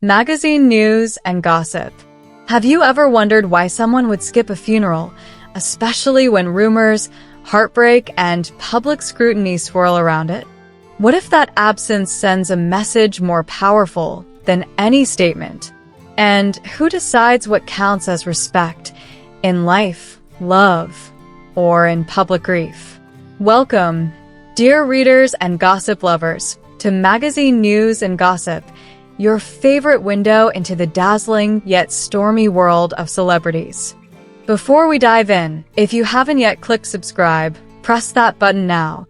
Magazine news and gossip. Have you ever wondered why someone would skip a funeral, especially when rumors, heartbreak, and public scrutiny swirl around it? What if that absence sends a message more powerful than any statement? And who decides what counts as respect in life, love, or in public grief? Welcome, dear readers and gossip lovers, to Magazine News and Gossip, your favorite window into the dazzling yet stormy world of celebrities. Before we dive in, if you haven't yet clicked subscribe, press that button now.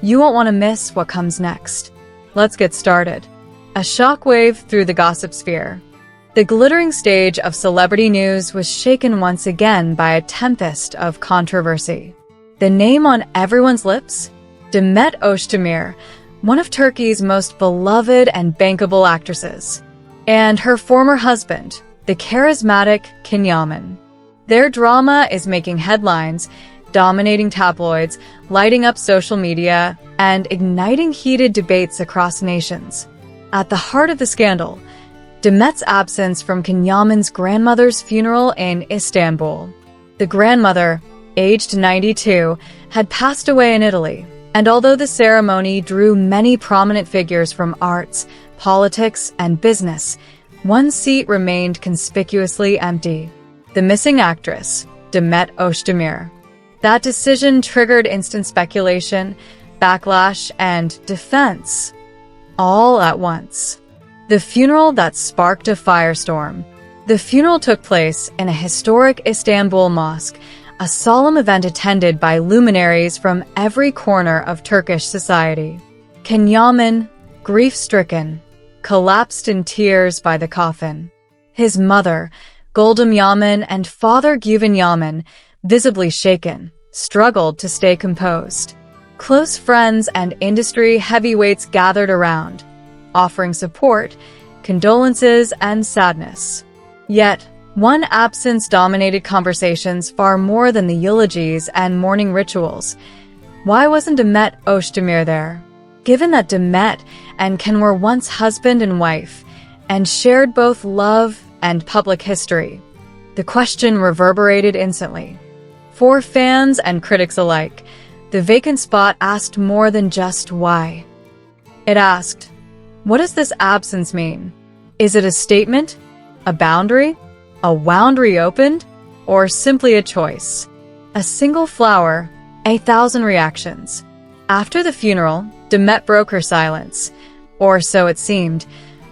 You won't want to miss what comes next. Let's get started. A shockwave through the gossip sphere. The glittering stage of celebrity news was shaken once again by a tempest of controversy. The name on everyone's lips? Demet Özdemir, one of Turkey's most beloved and bankable actresses, and her former husband, the charismatic Yaman. Their drama is making headlines, dominating tabloids, lighting up social media, and igniting heated debates across nations. At the heart of the scandal, Demet's absence from Yaman's grandmother's funeral in Istanbul. The grandmother, aged 92, had passed away in Italy, and although the ceremony drew many prominent figures from arts, politics, and business, one seat remained conspicuously empty: the missing actress, Demet Özdemir. That decision triggered instant speculation, backlash, and defense, all at once. The funeral that sparked a firestorm. The funeral took place in a historic Istanbul mosque, a solemn event attended by luminaries from every corner of Turkish society. Yaman, grief-stricken, collapsed in tears by the coffin. His mother, Yaman, and father Yaman, visibly shaken, struggled to stay composed. Close friends and industry heavyweights gathered around, offering support, condolences, and sadness. Yet, one absence dominated conversations far more than the eulogies and mourning rituals. Why wasn't Demet Özdemir there? Given that Demet and Ken were once husband and wife, and shared both love and public history, the question reverberated instantly. For fans and critics alike, the vacant spot asked more than just why. It asked, what does this absence mean? Is it a statement? A boundary? A wound reopened? Or simply a choice? A single flower, 1,000 reactions. After the funeral, Demet broke her silence, or so it seemed,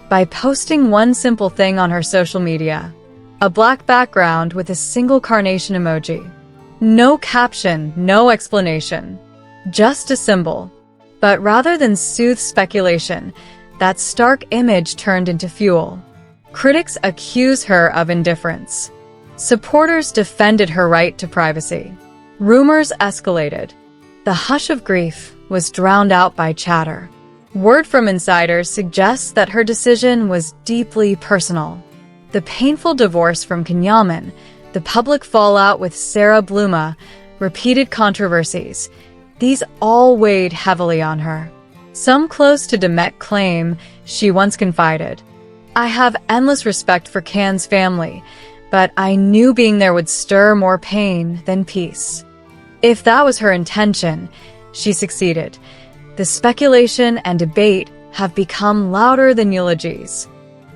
by posting one simple thing on her social media: a black background with a single carnation emoji. No caption, no explanation. Just a symbol. But rather than soothe speculation, that stark image turned into fuel. Critics accuse her of indifference. Supporters defended her right to privacy. Rumors escalated. The hush of grief was drowned out by chatter. Word from insiders suggests that her decision was deeply personal. The painful divorce from Yaman, the public fallout with Sarah Bluma, repeated controversies, these all weighed heavily on her. Some close to Demet claim she once confided, "I have endless respect for Can's family, but I knew being there would stir more pain than peace." If that was her intention, she succeeded. The speculation and debate have become louder than eulogies.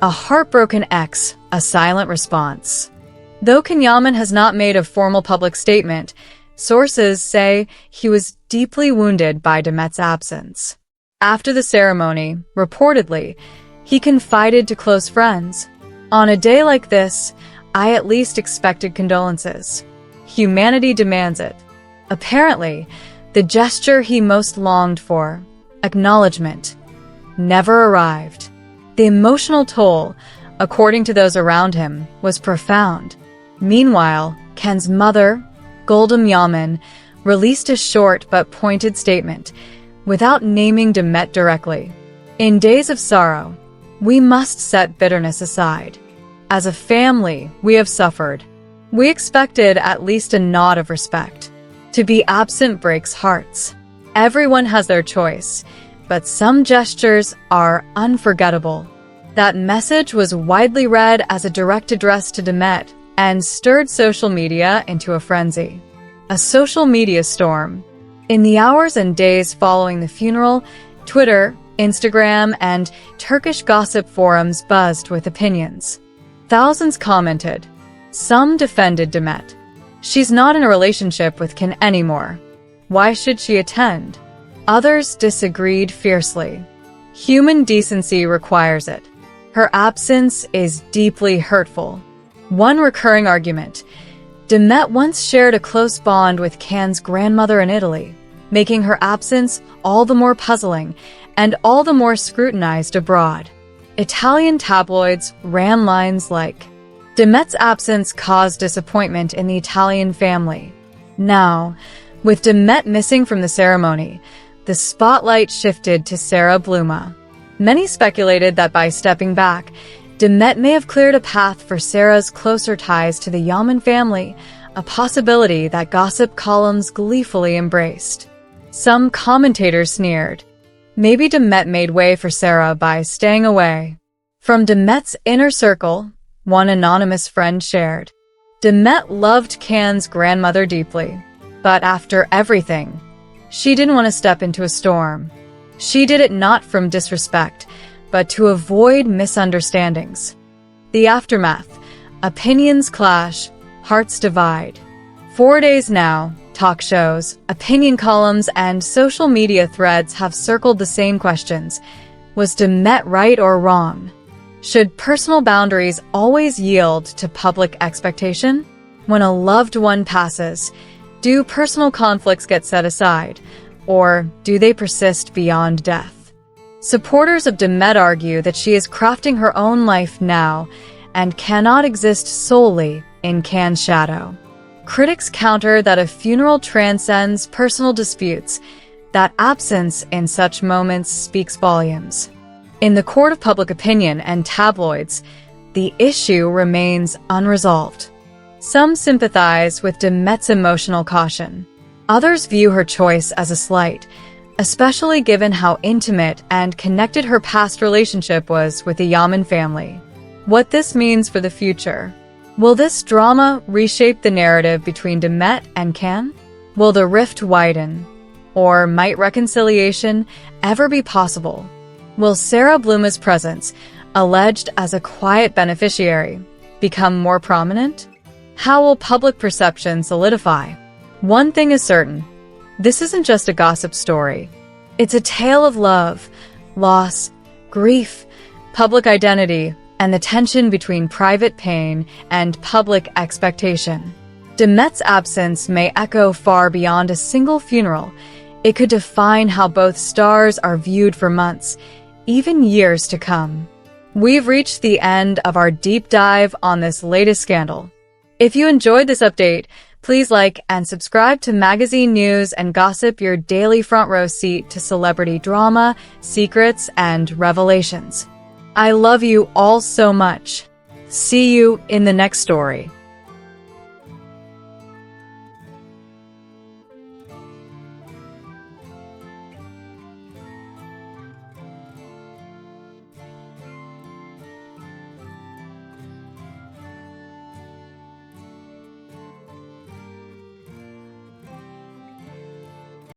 A heartbroken ex, a silent response. Though Yaman has not made a formal public statement, sources say he was deeply wounded by Demet's absence. After the ceremony, reportedly, he confided to close friends, "On a day like this, I at least expected condolences. Humanity demands it." Apparently, the gesture he most longed for, acknowledgement, never arrived. The emotional toll, according to those around him, was profound. Meanwhile, Ken's mother, Yaman, released a short but pointed statement, without naming Demet directly. "In days of sorrow, we must set bitterness aside. As a family, we have suffered. We expected at least a nod of respect. To be absent breaks hearts. Everyone has their choice, but some gestures are unforgettable." That message was widely read as a direct address to Demet and stirred social media into a frenzy. A social media storm. In the hours and days following the funeral, Twitter, Instagram, and Turkish gossip forums buzzed with opinions. Thousands commented. Some defended Demet. She's not in a relationship with Can anymore. Why should she attend? Others disagreed fiercely. Human decency requires it. Her absence is deeply hurtful. One recurring argument. Demet once shared a close bond with Can's grandmother in Italy, making her absence all the more puzzling and all the more scrutinized abroad. Italian tabloids ran lines like, Demet's absence caused disappointment in the Italian family. Now, with Demet missing from the ceremony, the spotlight shifted to Sarah Bluma. Many speculated that by stepping back, Demet may have cleared a path for Sarah's closer ties to the Yaman family, a possibility that gossip columns gleefully embraced. Some commentators sneered. Maybe Demet made way for Sarah by staying away. From Demet's inner circle, one anonymous friend shared, Demet loved Can's grandmother deeply, but after everything, she didn't want to step into a storm. She did it not from disrespect, but to avoid misunderstandings. The aftermath. Opinions clash, hearts divide. 4 days now, talk shows, opinion columns, and social media threads have circled the same questions. Was Demet right or wrong? Should personal boundaries always yield to public expectation? When a loved one passes, do personal conflicts get set aside, or do they persist beyond death? Supporters of Demet argue that she is crafting her own life now and cannot exist solely in Can's shadow. Critics counter that a funeral transcends personal disputes, that absence in such moments speaks volumes. In the court of public opinion and tabloids, the issue remains unresolved. Some sympathize with Demet's emotional caution. Others view her choice as a slight, especially given how intimate and connected her past relationship was with the Yaman family. What this means for the future. Will this drama reshape the narrative between Demet and Can? Will the rift widen? Or might reconciliation ever be possible? Will Sarah Bluma's presence, alleged as a quiet beneficiary, become more prominent? How will public perception solidify? One thing is certain, this isn't just a gossip story. It's a tale of love, loss, grief, public identity, and the tension between private pain and public expectation. Demet's absence may echo far beyond a single funeral. It could define how both stars are viewed for months, even years to come. We've reached the end of our deep dive on this latest scandal. If you enjoyed this update, please like and subscribe to Magazine News and Gossip, your daily front row seat to celebrity drama, secrets, and revelations. I love you all so much. See you in the next story.